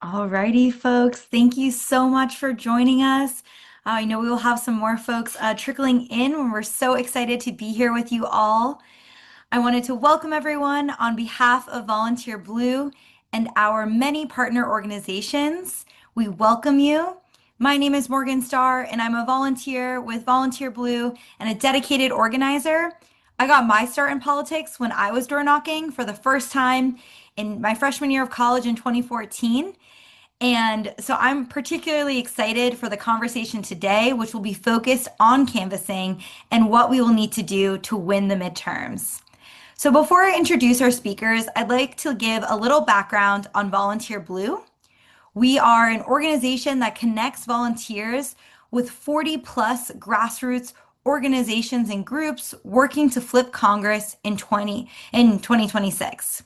Alrighty, folks. Thank you so much for joining us. I know we will have some more folks trickling in when we're so excited to be here with you all. I wanted to welcome everyone on behalf of Volunteer Blue and our many partner organizations. We welcome you. My name is Morgan Starr, and I'm a volunteer with Volunteer Blue and a dedicated organizer. I got my start in politics when I was door knocking for the first time in my freshman year of college in 2014. And so I'm particularly excited for the conversation today, which will be focused on canvassing and what we will need to do to win the midterms. So before I introduce our speakers, I'd like to give a little background on Volunteer Blue. We are an organization that connects volunteers with 40 plus grassroots organizations and groups working to flip Congress in 2026.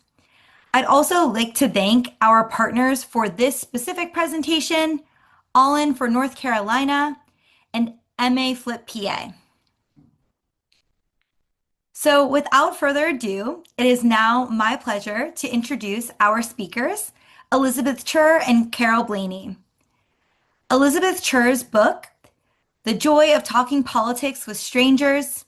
I'd also like to thank our partners for this specific presentation, All In for North Carolina and MA Flip PA. So without further ado, it is now my pleasure to introduce our speakers, Elizabeth Chur and Carol Blaney. Elizabeth Chur's book, The Joy of Talking Politics with Strangers,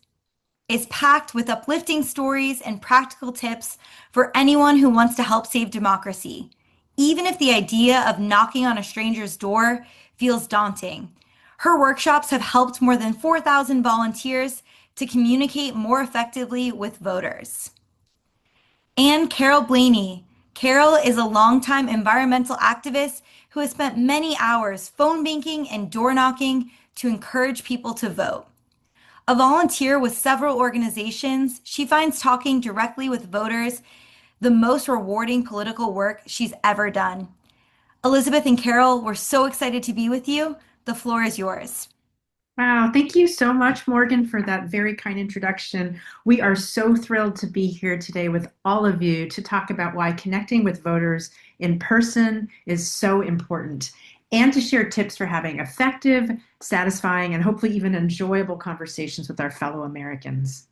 is packed with uplifting stories and practical tips for anyone who wants to help save democracy, even if the idea of knocking on a stranger's door feels daunting. Her workshops have helped more than 4,000 volunteers to communicate more effectively with voters. And Carol Blaney. Carol is a longtime environmental activist who has spent many hours phone banking and door knocking to encourage people to vote. A volunteer with several organizations, she finds talking directly with voters the most rewarding political work she's ever done. Elizabeth and Carol, we're so excited to be with you. The floor is yours. Wow, thank you so much, Morgan, for that very kind introduction. We are so thrilled to be here today with all of you to talk about why connecting with voters in person is so important and to share tips for having effective, satisfying, and hopefully even enjoyable conversations with our fellow Americans.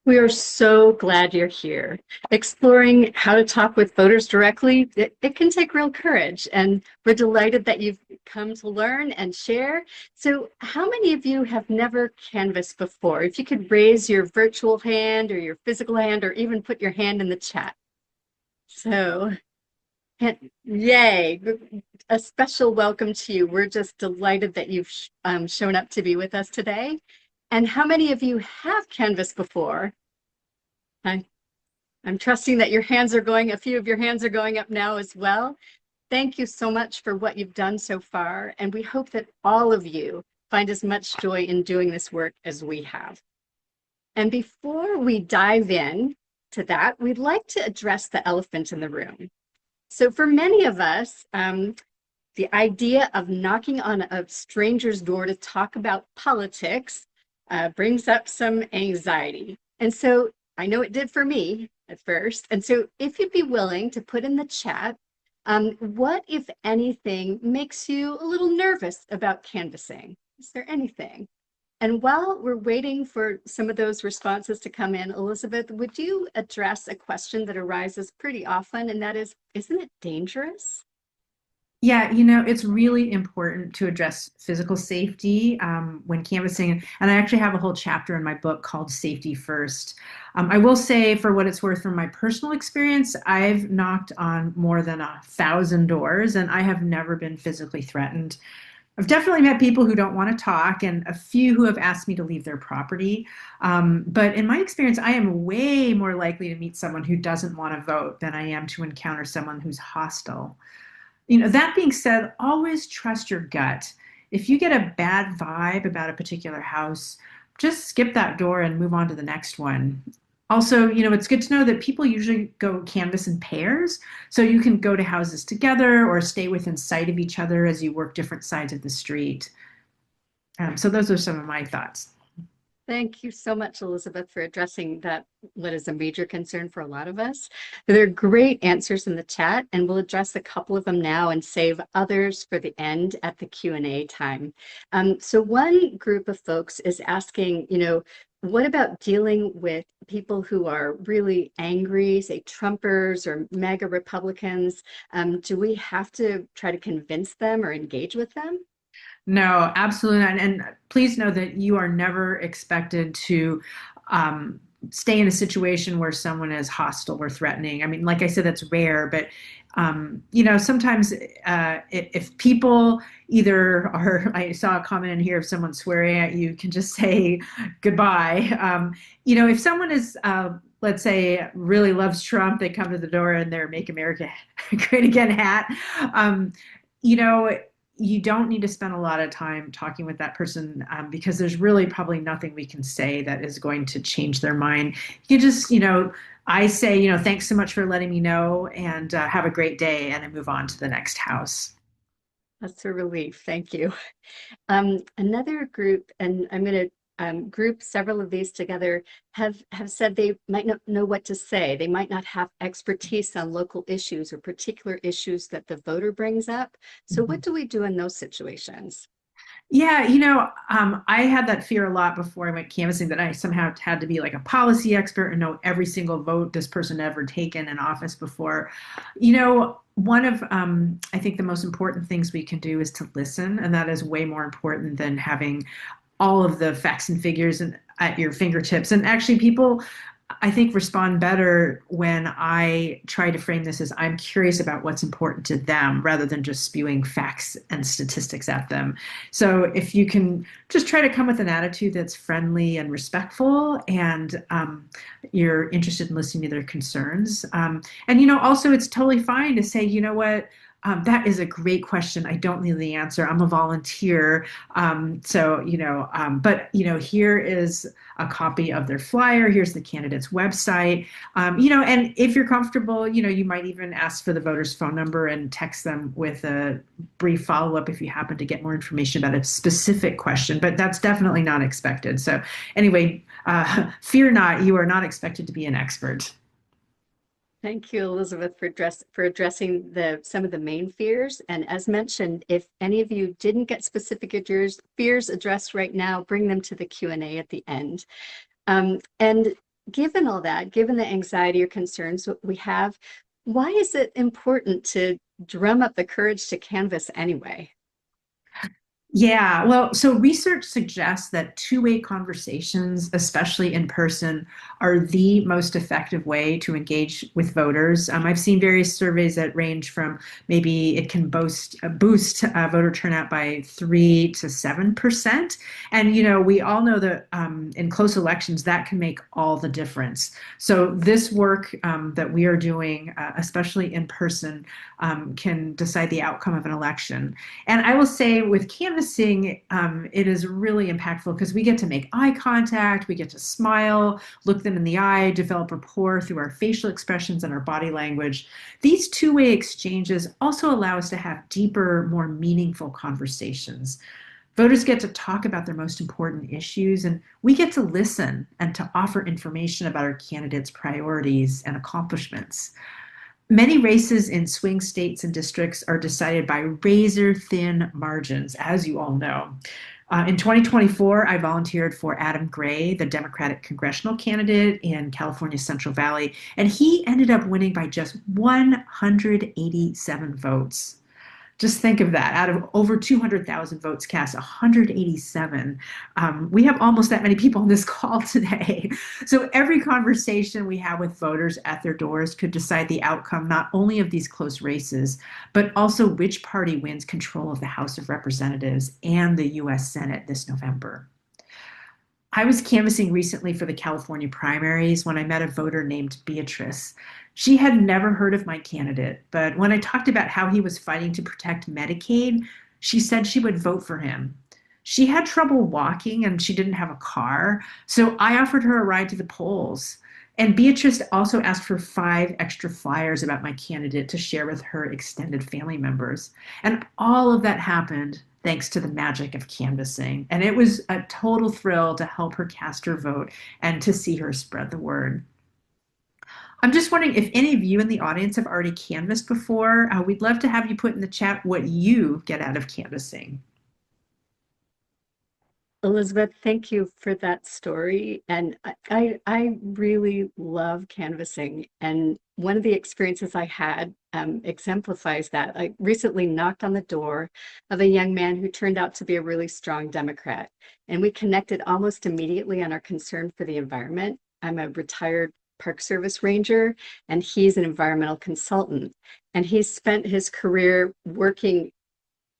We are so glad you're here. Exploring how to talk with voters directly, it can take real courage, and we're delighted that you've come to learn and share. So how many of you have never canvassed before? If you could raise your virtual hand or your physical hand or even put your hand in the chat. So, yay, a special welcome to you. We're just delighted that you've shown up to be with us today. And how many of you have canvassed before? I'm trusting that your hands are going, a few of your hands are going up now as well. Thank you so much for what you've done so far. And we hope that all of you find as much joy in doing this work as we have. And before we dive in to that, we'd like to address the elephant in the room. So for many of us, the idea of knocking on a stranger's door to talk about politics brings up some anxiety. And so I know it did for me at first. And so if you'd be willing to put in the chat, what, if anything, makes you a little nervous about canvassing? Is there anything? And while we're waiting for some of those responses to come in, Elizabeth, would you address a question that arises pretty often, and that is, isn't it dangerous? Yeah, it's really important to address physical safety when canvassing. And I actually have a whole chapter in my book called Safety First. I will say, for what it's worth, from my personal experience, I've knocked on more than 1,000 doors, and I have never been physically threatened. I've definitely met people who don't want to talk, and a few who have asked me to leave their property. But in my experience, I am way more likely to meet someone who doesn't want to vote than I am to encounter someone who's hostile. That being said, always trust your gut. If you get a bad vibe about a particular house, just skip that door and move on to the next one. Also, it's good to know that people usually go canvass in pairs, so you can go to houses together or stay within sight of each other as you work different sides of the street. So those are some of my thoughts. Thank you so much, Elizabeth, for addressing that, what is a major concern for a lot of us. There are great answers in the chat, and we'll address a couple of them now and save others for the end at the Q&A time. So one group of folks is asking, what about dealing with people who are really angry, say Trumpers or MAGA Republicans? Do we have to try to convince them or engage with them? No, absolutely not. And please know that you are never expected to stay in a situation where someone is hostile or threatening. I mean, like I said, that's rare, but sometimes if people either are, I saw a comment in here, if someone's swearing at you, can just say goodbye. If someone is, let's say, really loves Trump, they come to the door and they're Make America Great Again hat. You know, you don't need to spend a lot of time talking with that person because there's really probably nothing we can say that is going to change their mind. You just, I say, thanks so much for letting me know and have a great day, and I move on to the next house. That's a relief. Thank you. Another group, and I'm going to group several of these together, have said they might not know what to say. They might not have expertise on local issues or particular issues that the voter brings up. So what do we do in those situations? Yeah, I had that fear a lot before I went canvassing, that I somehow had to be like a policy expert and know every single vote this person ever taken in office before. One of I think the most important things we can do is to listen, and that is way more important than having all of the facts and figures at your fingertips. And actually, people, I think, respond better when I try to frame this as I'm curious about what's important to them rather than just spewing facts and statistics at them. So if you can just try to come with an attitude that's friendly and respectful, and you're interested in listening to their concerns. And also it's totally fine to say, you know what, that is a great question. I don't know the answer. I'm a volunteer. But here is a copy of their flyer. Here's the candidate's website. And if you're comfortable, you might even ask for the voter's phone number and text them with a brief follow-up if you happen to get more information about a specific question, but that's definitely not expected. So anyway, fear not, you are not expected to be an expert. Thank you, Elizabeth, for addressing some of the main fears. And as mentioned, if any of you didn't get specific fears addressed right now, bring them to the Q&A at the end. And given all that, given the anxiety or concerns we have, why is it important to drum up the courage to canvass anyway? Yeah, well, so research suggests that two-way conversations, especially in person, are the most effective way to engage with voters. I've seen various surveys that range from maybe it can boost voter turnout by 3 to 7%. And, we all know that in close elections, that can make all the difference. So this work that we are doing, especially in person, can decide the outcome of an election. And I will say with canvassing, it is really impactful because we get to make eye contact, we get to smile, look them in the eye, develop rapport through our facial expressions and our body language. These two-way exchanges also allow us to have deeper, more meaningful conversations. Voters get to talk about their most important issues, and we get to listen and to offer information about our candidates' priorities and accomplishments. Many races in swing states and districts are decided by razor-thin margins, as you all know. In 2024, I volunteered for Adam Gray, the Democratic congressional candidate in California's Central Valley, and he ended up winning by just 187 votes. Just think of that. Out of over 200,000 votes cast, 187. We have almost that many people on this call today. So every conversation we have with voters at their doors could decide the outcome not only of these close races, but also which party wins control of the House of Representatives and the U.S. Senate this November. I was canvassing recently for the California primaries when I met a voter named Beatrice. She had never heard of my candidate, but when I talked about how he was fighting to protect Medicaid, she said she would vote for him. She had trouble walking and she didn't have a car, so I offered her a ride to the polls. And Beatrice also asked for 5 extra flyers about my candidate to share with her extended family members. And all of that happened thanks to the magic of canvassing. And it was a total thrill to help her cast her vote and to see her spread the word. I'm just wondering if any of you in the audience have already canvassed before. We'd love to have you put in the chat what you get out of canvassing. Elizabeth, thank you for that story. And I really love canvassing. And one of the experiences I had exemplifies that. I recently knocked on the door of a young man who turned out to be a really strong Democrat. And we connected almost immediately on our concern for the environment. I'm a retired Park Service ranger, and he's an environmental consultant. And he's spent his career working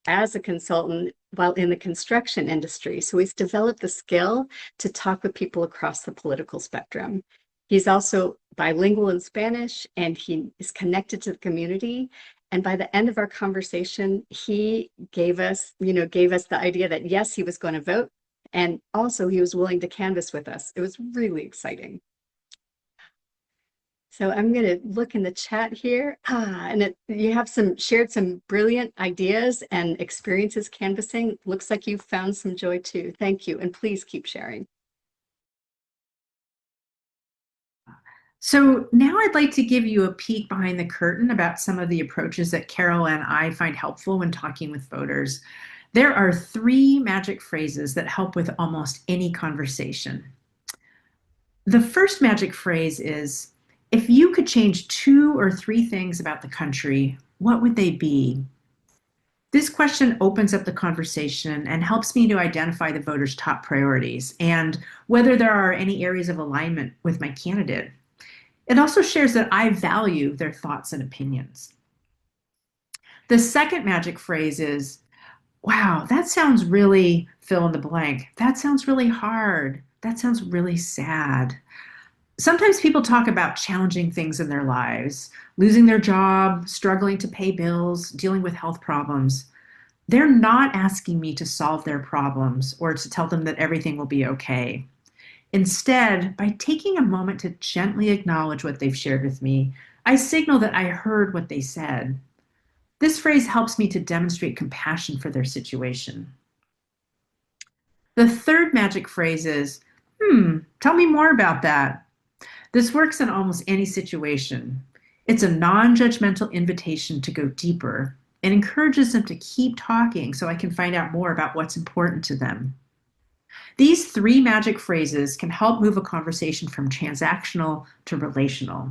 as a consultant while in the construction industry. So he's developed the skill to talk with people across the political spectrum. He's also bilingual in Spanish, and he is connected to the community. And by the end of our conversation, he gave us the idea that yes, he was going to vote. And also he was willing to canvass with us. It was really exciting. So I'm going to look in the chat here. And you have shared some brilliant ideas and experiences canvassing. Looks like you found some joy too. Thank you. And please keep sharing. So now I'd like to give you a peek behind the curtain about some of the approaches that Carol and I find helpful when talking with voters. There are 3 magic phrases that help with almost any conversation. The first magic phrase is, if you could change 2 or 3 things about the country, what would they be? This question opens up the conversation and helps me to identify the voters' top priorities and whether there are any areas of alignment with my candidate. It also shares that I value their thoughts and opinions. The second magic phrase is, wow, that sounds really fill in the blank. That sounds really hard. That sounds really sad. Sometimes people talk about challenging things in their lives, losing their job, struggling to pay bills, dealing with health problems. They're not asking me to solve their problems or to tell them that everything will be okay. Instead, by taking a moment to gently acknowledge what they've shared with me, I signal that I heard what they said. This phrase helps me to demonstrate compassion for their situation. The third magic phrase is, tell me more about that. This works in almost any situation. It's a non-judgmental invitation to go deeper and encourages them to keep talking so I can find out more about what's important to them. These 3 magic phrases can help move a conversation from transactional to relational.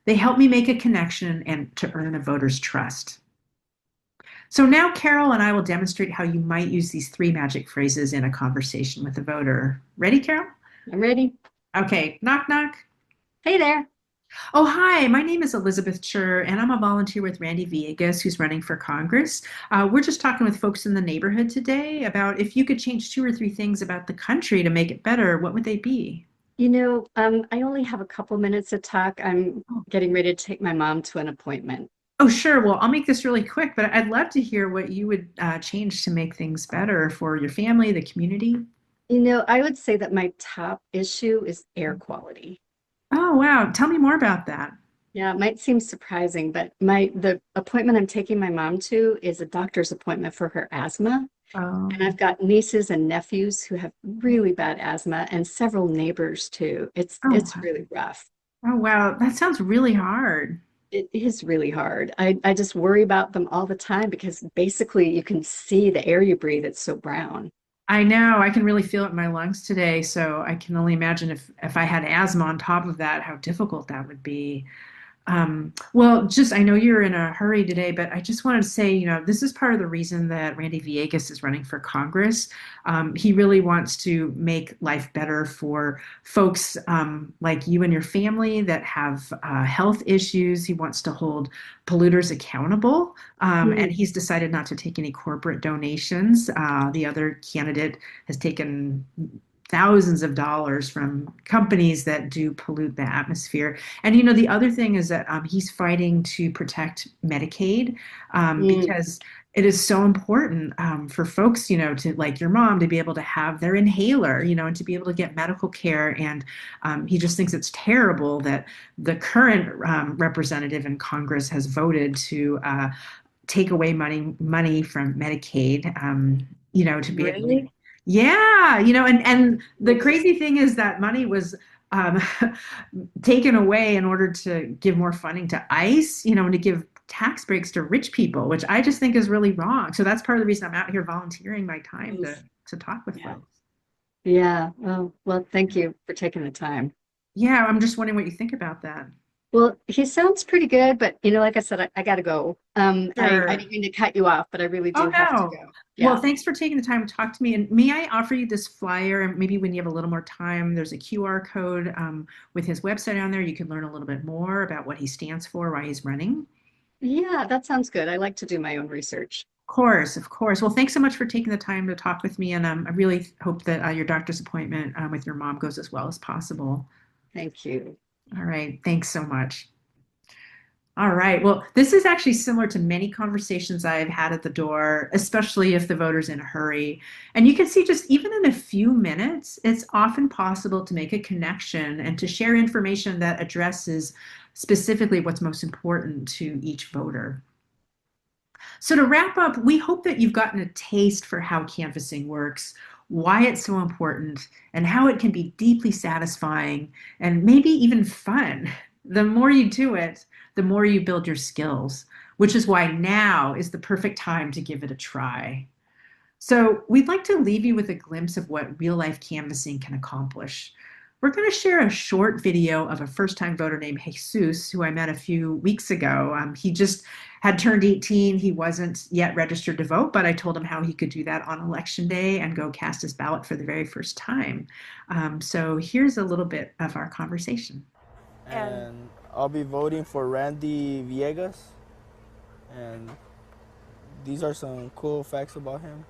They help me make a connection and to earn a voter's trust. So now Carol and I will demonstrate how you might use these 3 magic phrases in a conversation with a voter. Ready, Carol? I'm ready. Okay, knock, knock. Hey there. Oh, hi, my name is Elizabeth Chur, and I'm a volunteer with Randy Villegas, who's running for Congress. We're just talking with folks in the neighborhood today about if you could change 2 or 3 things about the country to make it better, what would they be? I only have a couple minutes to talk. I'm getting ready to take my mom to an appointment. Oh, sure. Well, I'll make this really quick, but I'd love to hear what you would change to make things better for your family, the community. I would say that my top issue is air quality. Oh, wow. Tell me more about that. Yeah, it might seem surprising, but the appointment I'm taking my mom to is a doctor's appointment for her asthma. And I've got nieces and nephews who have really bad asthma and several neighbors too. It's really rough. Oh, wow. That sounds really hard. It is really hard. I just worry about them all the time because basically you can see the air you breathe. It's so brown. I know. I can really feel it in my lungs today. So I can only imagine if I had asthma on top of that, how difficult that would be. I know you're in a hurry today, but I just wanted to say, this is part of the reason that Randy Villegas is running for Congress. He really wants to make life better for folks like you and your family that have health issues. He wants to hold polluters accountable, and he's decided not to take any corporate donations. The other candidate has taken thousands of dollars from companies that do pollute the atmosphere. And the other thing is that he's fighting to protect Medicaid because it is so important for folks, to like your mom, to be able to have their inhaler, and to be able to get medical care. And he just thinks it's terrible that the current representative in Congress has voted to take away money from Medicaid, to be able to, Really? yeah, and the crazy thing is that money was um, taken away in order to give more funding to ICE, and to give tax breaks to rich people, which I just think is really wrong. So that's part of the reason I'm out here volunteering my time Oof. to talk with Yeah. folks. Yeah. Oh, well, thank you for taking the time. Yeah, I'm just wondering what you think about that. Well, he sounds pretty good, but like I said, I got to go. I Sure. didn't mean to cut you off, but I really Oh, do have to no. go. Well, Yeah. thanks for taking the time to talk to me. And may I offer you this flyer? And maybe when you have a little more time, there's a QR code with his website on there. You can learn a little bit more about what he stands for, why he's running. Yeah, that sounds good. I like to do my own research. Of course, of course. Well, thanks so much for taking the time to talk with me. And I really hope that your doctor's appointment with your mom goes as well as possible. Thank you. All right. Thanks so much. All right. Well, this is actually similar to many conversations I've had at the door, especially if the voter's in a hurry. And you can see just even in a few minutes, it's often possible to make a connection and to share information that addresses specifically what's most important to each voter. So to wrap up, we hope that you've gotten a taste for how canvassing works, why it's so important, and how it can be deeply satisfying and maybe even fun. The more you do it, the more you build your skills, which is why now is the perfect time to give it a try. So, we'd like to leave you with a glimpse of what real life canvassing can accomplish. We're going to share a short video of a first time voter named Jesus, who I met a few weeks ago. He just had turned 18. He wasn't yet registered to vote, but I told him how he could do that on election day and go cast his ballot for the very first time. So, here's a little bit of our conversation. And I'll be voting for Randy Villegas. And these are some cool facts about him.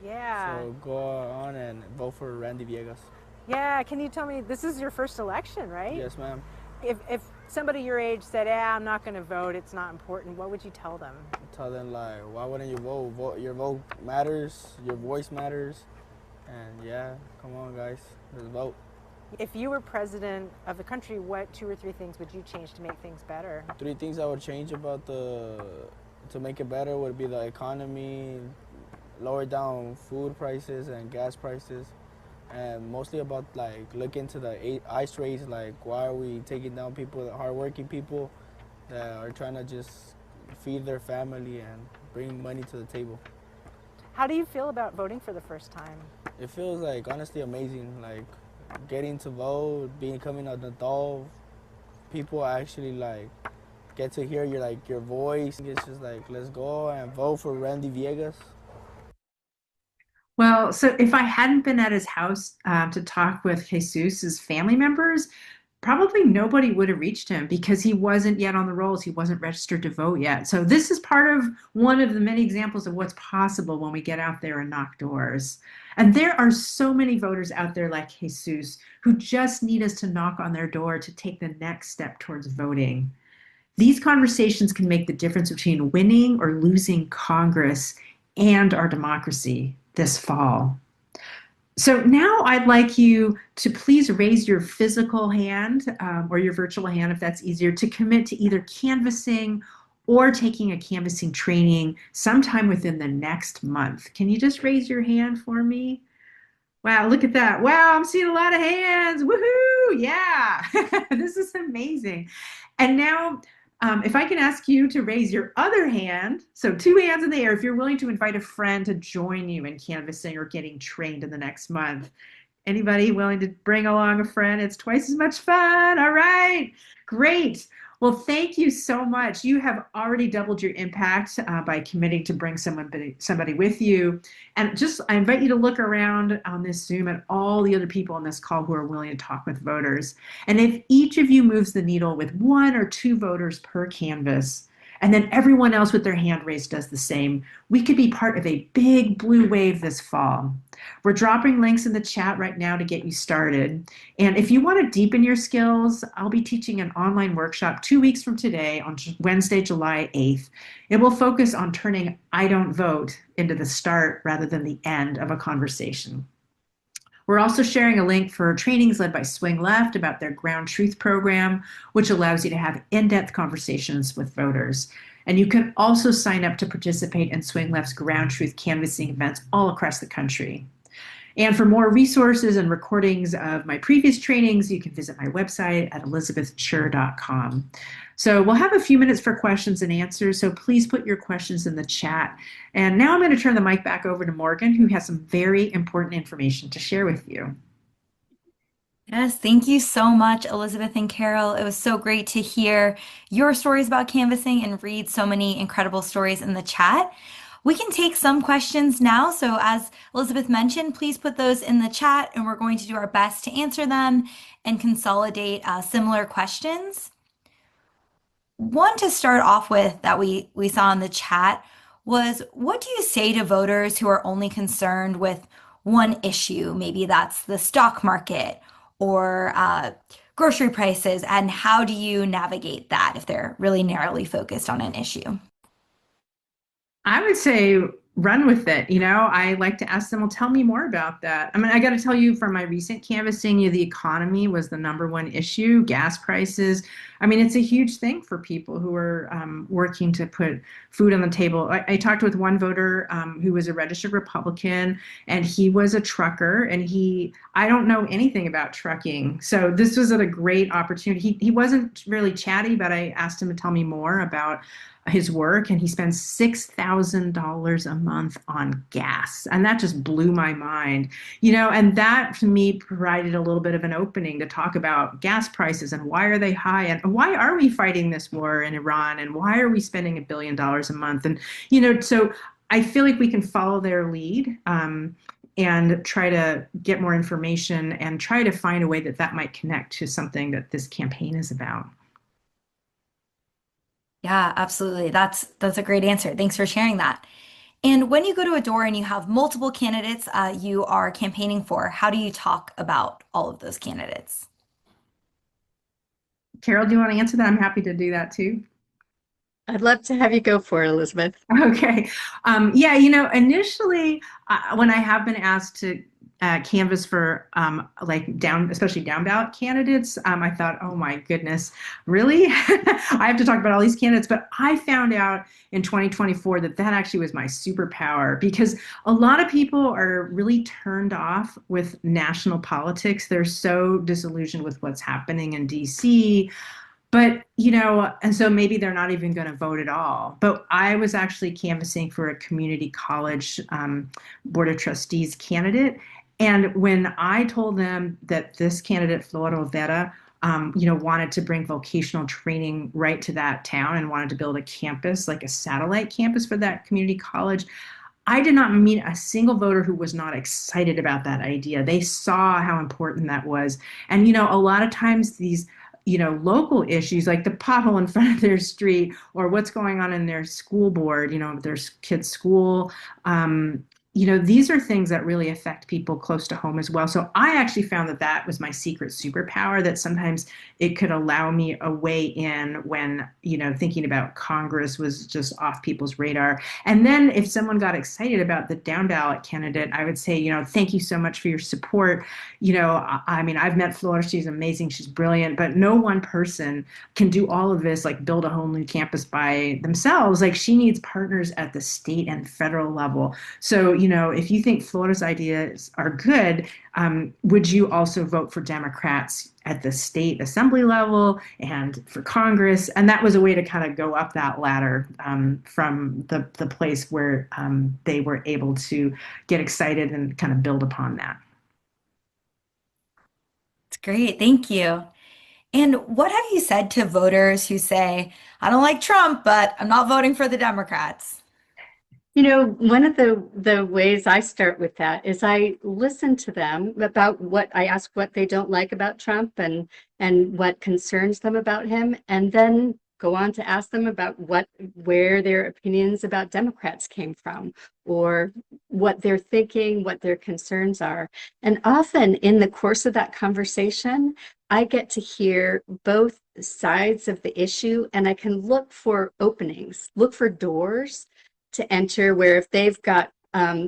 Yeah. So go on and vote for Randy Villegas. Yeah. Can you tell me, this is your first election, right? Yes, ma'am. If somebody your age said, "Yeah, I'm not going to vote. It's not important," what would you tell them? Tell them like, why wouldn't you vote? Your vote matters. Your voice matters. And yeah, come on, guys, let's vote. If you were president of the country, what 2 or 3 things would you change to make things better? 3 things I would change about to make it better would be the economy, lower down food prices and gas prices, and mostly about like look into the ICE rates. Like, why are we taking down people, hardworking people that are trying to just feed their family and bring money to the table? How do you feel about voting for the first time? It feels like honestly amazing. Like getting to vote, becoming an adult, people actually like get to hear your voice. It's just like, let's go and vote for Randy Villegas. Well, so if I hadn't been at his house to talk with Jesus's family members, probably nobody would have reached him because he wasn't yet on the rolls. He wasn't registered to vote yet. So this is part of one of the many examples of what's possible when we get out there and knock doors. And there are so many voters out there like Jesus who just need us to knock on their door to take the next step towards voting. These conversations can make the difference between winning or losing Congress and our democracy this fall. So now I'd like you to please raise your physical hand or your virtual hand, if that's easier, to commit to either canvassing or taking a canvassing training sometime within the next month. Can you just raise your hand for me? Wow, look at that. Wow, I'm seeing a lot of hands. Woohoo! Yeah, this is amazing. And now, if I can ask you to raise your other hand, so 2 hands in the air, if you're willing to invite a friend to join you in canvassing or getting trained in the next month. Anybody willing to bring along a friend? It's twice as much fun. All right, great. Well, thank you so much. You have already doubled your impact by committing to bring somebody with you. And just, I invite you to look around on this Zoom at all the other people on this call who are willing to talk with voters. And if each of you moves the needle with 1 or 2 voters per canvas, and then everyone else with their hand raised does the same, we could be part of a big blue wave this fall. We're dropping links in the chat right now to get you started. And if you want to deepen your skills, I'll be teaching an online workshop 2 weeks from today on Wednesday, July 8th. It will focus on turning "I don't vote" into the start rather than the end of a conversation. We're also sharing a link for trainings led by Swing Left about their Ground Truth program, which allows you to have in-depth conversations with voters. And you can also sign up to participate in Swing Left's Ground Truth canvassing events all across the country. And for more resources and recordings of my previous trainings, you can visit my website at elizabethchur.com. So we'll have a few minutes for questions and answers, so please put your questions in the chat. And now I'm going to turn the mic back over to Morgan, who has some very important information to share with you. Yes, thank you so much, Elizabeth and Carol. It was so great to hear your stories about canvassing and read so many incredible stories in the chat. We can take some questions now. So, as Elizabeth mentioned, please put those in the chat and we're going to do our best to answer them and consolidate similar questions. One to start off with that we saw in the chat was, what do you say to voters who are only concerned with one issue? Maybe that's the stock market or grocery prices, and how do you navigate that if they're really narrowly focused on an issue? I would say run with it. I like to ask them, well, tell me more about that. I mean, I got to tell you from my recent canvassing, the economy was the number one issue, gas prices. I mean, it's a huge thing for people who are working to put food on the table. I talked with one voter who was a registered Republican, and he was a trucker, and I don't know anything about trucking. So this was a great opportunity. He wasn't really chatty, but I asked him to tell me more about his work, and he spends $6,000 a month on gas, and that just blew my mind. And that to me provided a little bit of an opening to talk about gas prices and why are they high, and why are we fighting this war in Iran, and why are we spending $1 billion a month. And so I feel like we can follow their lead, and try to get more information and try to find a way that might connect to something that this campaign is about. Yeah, absolutely. That's a great answer. Thanks for sharing that. And when you go to a door and you have multiple candidates you are campaigning for, how do you talk about all of those candidates? Carol, do you want to answer that? I'm happy to do that too. I'd love to have you go for it, Elizabeth. Okay. Yeah, initially when I have been asked to canvass for especially down ballot candidates, I thought, oh my goodness, really? I have to talk about all these candidates. But I found out in 2024 that actually was my superpower, because a lot of people are really turned off with national politics. They're so disillusioned with what's happening in DC. But, and so maybe they're not even going to vote at all. But I was actually canvassing for a community college board of trustees candidate. And when I told them that this candidate, Flora Vera, wanted to bring vocational training right to that town and wanted to build a campus, like a satellite campus for that community college, I did not meet a single voter who was not excited about that idea. They saw how important that was. And, a lot of times these local issues like the pothole in front of their street or what's going on in their school board, their kids' school. These are things that really affect people close to home as well. So I actually found that was my secret superpower, that sometimes it could allow me a way in when, thinking about Congress was just off people's radar. And then if someone got excited about the down ballot candidate, I would say, thank you so much for your support. I mean, I've met Flora. She's amazing. She's brilliant. But no one person can do all of this, like build a whole new campus by themselves. Like, she needs partners at the state and federal level. So, if you think Florida's ideas are good, would you also vote for Democrats at the state assembly level and for Congress? And that was a way to kind of go up that ladder from the place where they were able to get excited and kind of build upon that. It's great. Thank you. And what have you said to voters who say, I don't like Trump, but I'm not voting for the Democrats? One of the ways I start with that is I listen to them about I ask what they don't like about Trump and what concerns them about him, and then go on to ask them about where their opinions about Democrats came from, or what they're thinking, what their concerns are. And often in the course of that conversation, I get to hear both sides of the issue, and I can look for openings, look for doors to enter, where if they've got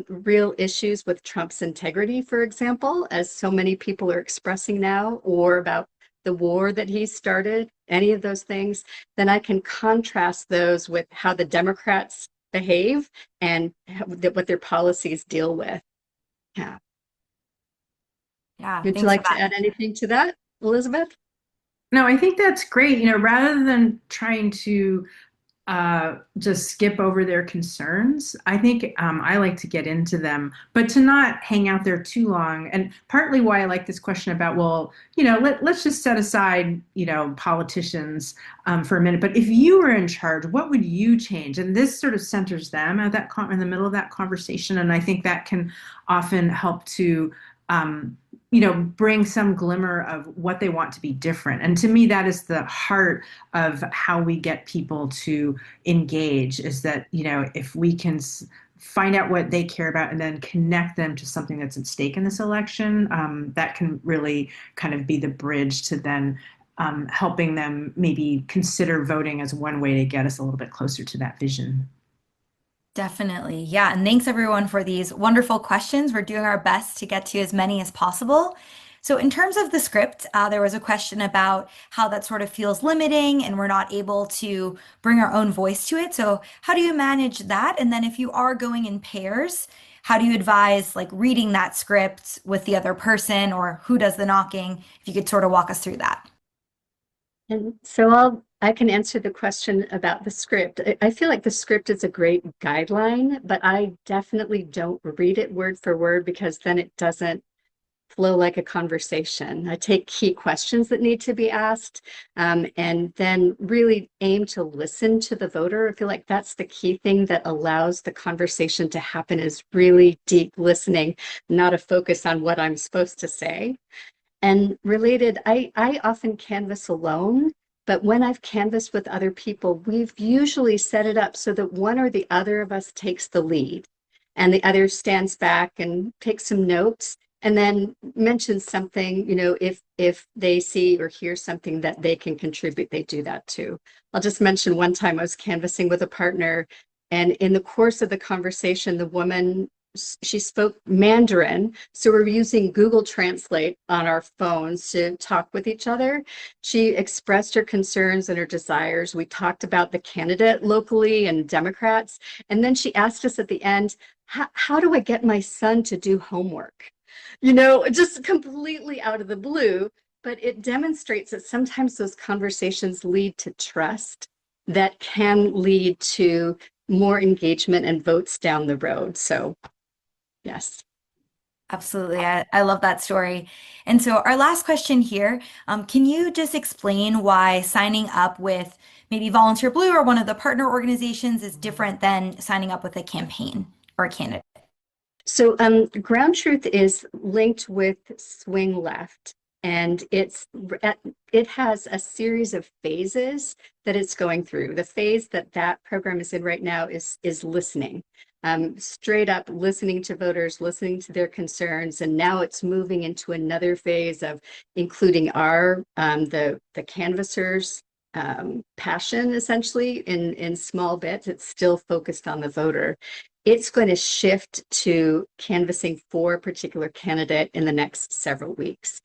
real issues with Trump's integrity, for example, as so many people are expressing now, or about the war that he started, any of those things, then I can contrast those with how the Democrats behave and what their policies deal with. Yeah. Yeah, Would you thanks for like to that. add anything to that, Elizabeth? No, I think that's great. Rather than trying to just skip over their concerns. I think I like to get into them, but to not hang out there too long. And partly why I like this question about, well, let's just set aside, politicians for a minute. But if you were in charge, what would you change? And this sort of centers them at that in the middle of that conversation. And I think that can often help to bring some glimmer of what they want to be different. And to me, that is the heart of how we get people to engage, is that, if we can find out what they care about and then connect them to something that's at stake in this election, that can really kind of be the bridge to then helping them maybe consider voting as one way to get us a little bit closer to that vision. Definitely. Yeah. And thanks everyone for these wonderful questions. We're doing our best to get to as many as possible. So, in terms of the script, there was a question about how that sort of feels limiting and we're not able to bring our own voice to it. So, how do you manage that? And then, if you are going in pairs, how do you advise like reading that script with the other person, or who does the knocking? If you could sort of walk us through that. And so I can answer the question about the script. I feel like the script is a great guideline, but I definitely don't read it word for word because then it doesn't flow like a conversation. I take key questions that need to be asked, and then really aim to listen to the voter. I feel like that's the key thing that allows the conversation to happen, is really deep listening, not a focus on what I'm supposed to say. And related, I often canvass alone, but when I've canvassed with other people, we've usually set it up so that one or the other of us takes the lead and the other stands back and takes some notes and then mentions something, if they see or hear something that they can contribute, they do that too. I'll just mention one time I was canvassing with a partner, and in the course of the conversation, the woman, she spoke Mandarin, so we're using Google Translate on our phones to talk with each other. She expressed her concerns and her desires. We talked about the candidate locally and Democrats, and then she asked us at the end, how do I get my son to do homework? Just completely out of the blue, but it demonstrates that sometimes those conversations lead to trust that can lead to more engagement and votes down the road. So yes. Absolutely. I love that story. And so, our last question here, can you just explain why signing up with maybe Volunteer Blue or one of the partner organizations is different than signing up with a campaign or a candidate? So Ground Truth is linked with Swing Left, and it has a series of phases that it's going through. The phase that program is in right now is listening. Straight up listening to voters, listening to their concerns, and now it's moving into another phase of including the canvassers' passion, essentially, in small bits. It's still focused on the voter. It's going to shift to canvassing for a particular candidate in the next several weeks.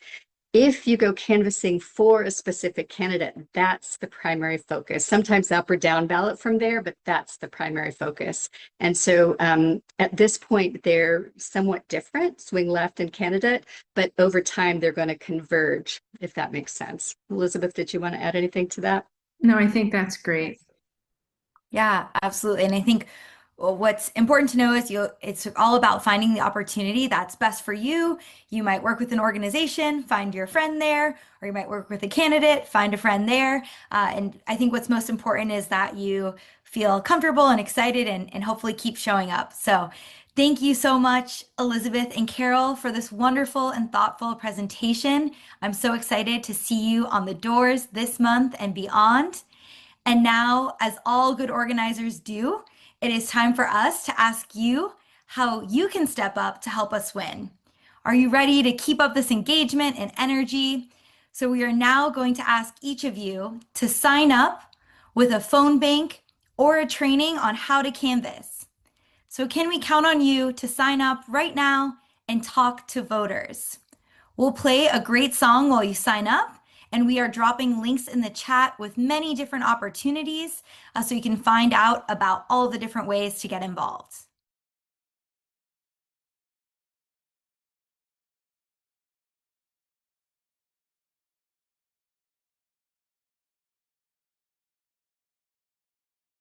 If you go canvassing for a specific candidate, that's the primary focus. Sometimes up or down ballot from there, but that's the primary focus. And so at this point, they're somewhat different, Swing Left and candidate, but over time, they're going to converge, if that makes sense. Elizabeth, did you want to add anything to that? No, I think that's great. Yeah, absolutely. And I think what's important to know is it's all about finding the opportunity that's best for you. You might work with an organization, find your friend there, or you might work with a candidate, find a friend there. And I think what's most important is that you feel comfortable and excited and hopefully keep showing up. So thank you so much, Elizabeth and Carol, for this wonderful and thoughtful presentation. I'm so excited to see you on the doors this month and beyond. And now, as all good organizers do, it is time for us to ask you how you can step up to help us win. Are you ready to keep up this engagement and energy? So we are now going to ask each of you to sign up with a phone bank or a training on how to canvass. So can we count on you to sign up right now and talk to voters? We'll play a great song while you sign up, And we are dropping links in the chat with many different opportunities so you can find out about all the different ways to get involved.